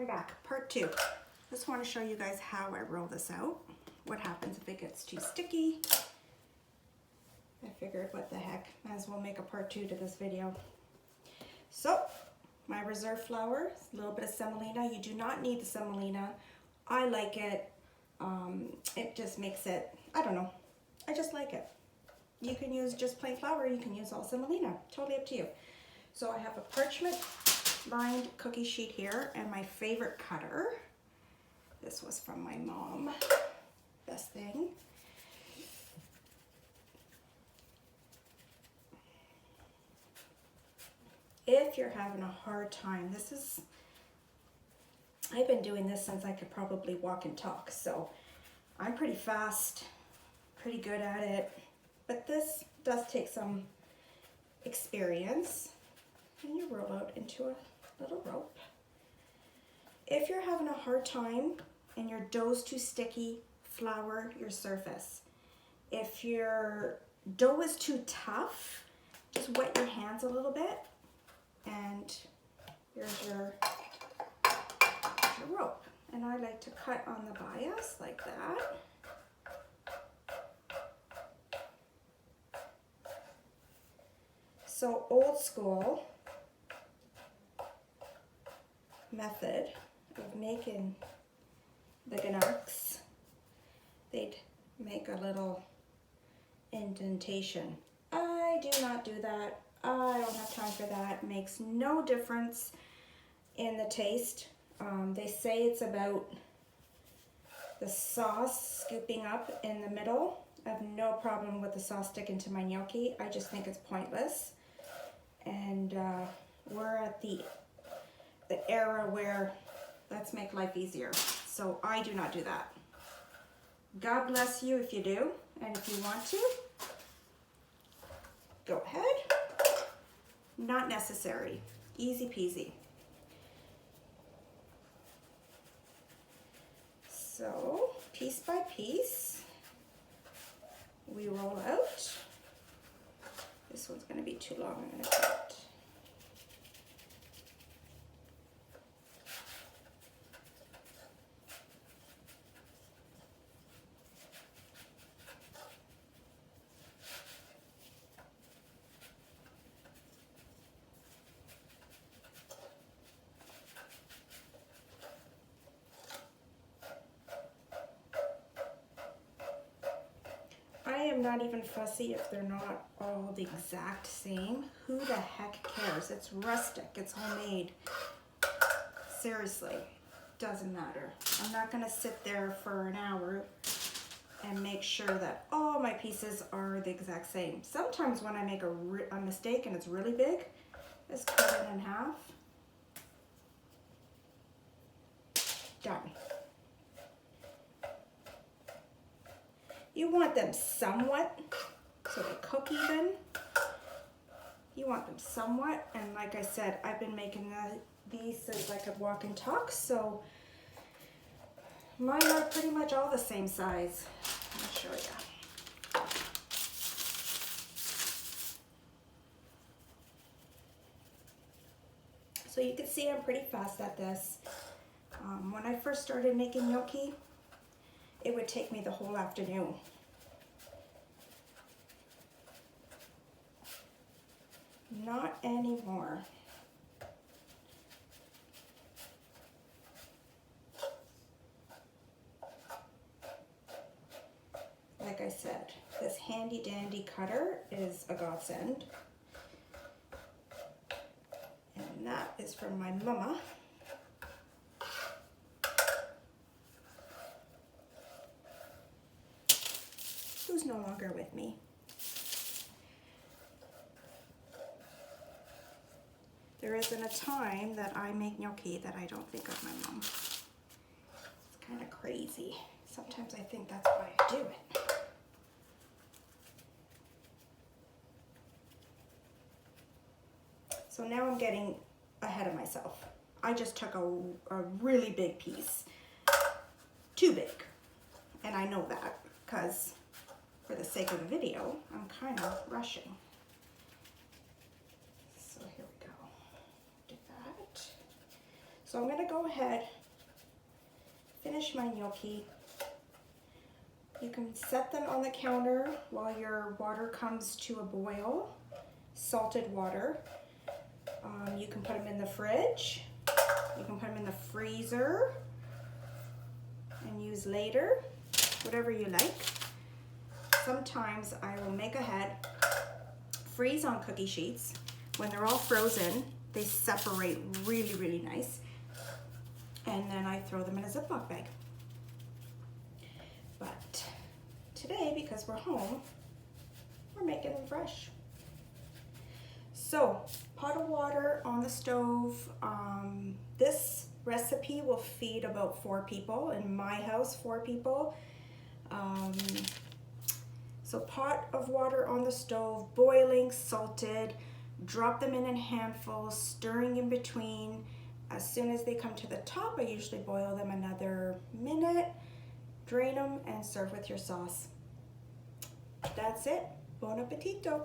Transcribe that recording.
I'm back, part 2. Just want to show you guys how I roll this out. What happens if it gets too sticky. I figured, what the heck, might as well make a part 2 to this video. So, my reserve flour, a little bit of semolina. You do not need the semolina. I like it. It just makes it, I don't know, I just like it. You can use just plain flour, you can use all semolina, totally up to you. So I have a parchment lined cookie sheet here and my favorite cutter. This was from my mom, best thing. If you're having a hard time, I've been doing this since I could probably walk and talk, so I'm pretty fast, pretty good at it, but this does take some experience. And you roll out into a little rope. If you're having a hard time and your dough's too sticky, flour your surface. If your dough is too tough, just wet your hands a little bit, and here's your rope. And I like to cut on the bias like that. So old school method of making the gnocchis, they'd make a little indentation. I do not do that. I don't have time for that. It makes no difference in the taste. They say it's about the sauce scooping up in the middle. I have no problem with the sauce sticking to my gnocchi. I just think it's pointless. And we're at the era where let's make life easier. So I do not do that. God bless you if you do, and if you want to, go ahead. Not necessary. Easy peasy. So piece by piece, we roll out. This one's going to be too long. I'm going to cut. I'm not even fussy if they're not all the exact same. Who the heck cares? It's rustic, it's homemade. Seriously, doesn't matter. I'm not gonna sit there for an hour and make sure that all my pieces are the exact same. Sometimes when I make a mistake and it's really big, just cut it in half. Done. You want them somewhat, so they cook even. You want them somewhat, and like I said, I've been making these since I could walk and talk, so mine are pretty much all the same size. I'll show you. So you can see I'm pretty fast at this. When I first started making gnocchi, it would take me the whole afternoon. Not anymore. Like I said, this handy dandy cutter is a godsend. And that is from my mama. Who's no longer with me. There isn't a time that I make gnocchi that I don't think of my mom. It's kind of crazy. Sometimes I think that's why I do it. So now I'm getting ahead of myself. I just took a really big piece. Too big. And I know that because for the sake of the video, I'm kind of rushing. So here we go. Do that. So I'm gonna go ahead, finish my gnocchi. You can set them on the counter while your water comes to a boil, salted water. You can put them in the fridge. You can put them in the freezer and use later, whatever you like. Sometimes I will make ahead, freeze on cookie sheets. When they're all frozen, they separate really, really nice. And then I throw them in a Ziploc bag. But today, because we're home, we're making them fresh. So, pot of water on the stove. This recipe will feed about 4 people. In my house, 4 people. So pot of water on the stove, boiling, salted. Drop them in handfuls, stirring in between. As soon as they come to the top, I usually boil them another minute. Drain them and serve with your sauce. That's it. Buon appetito.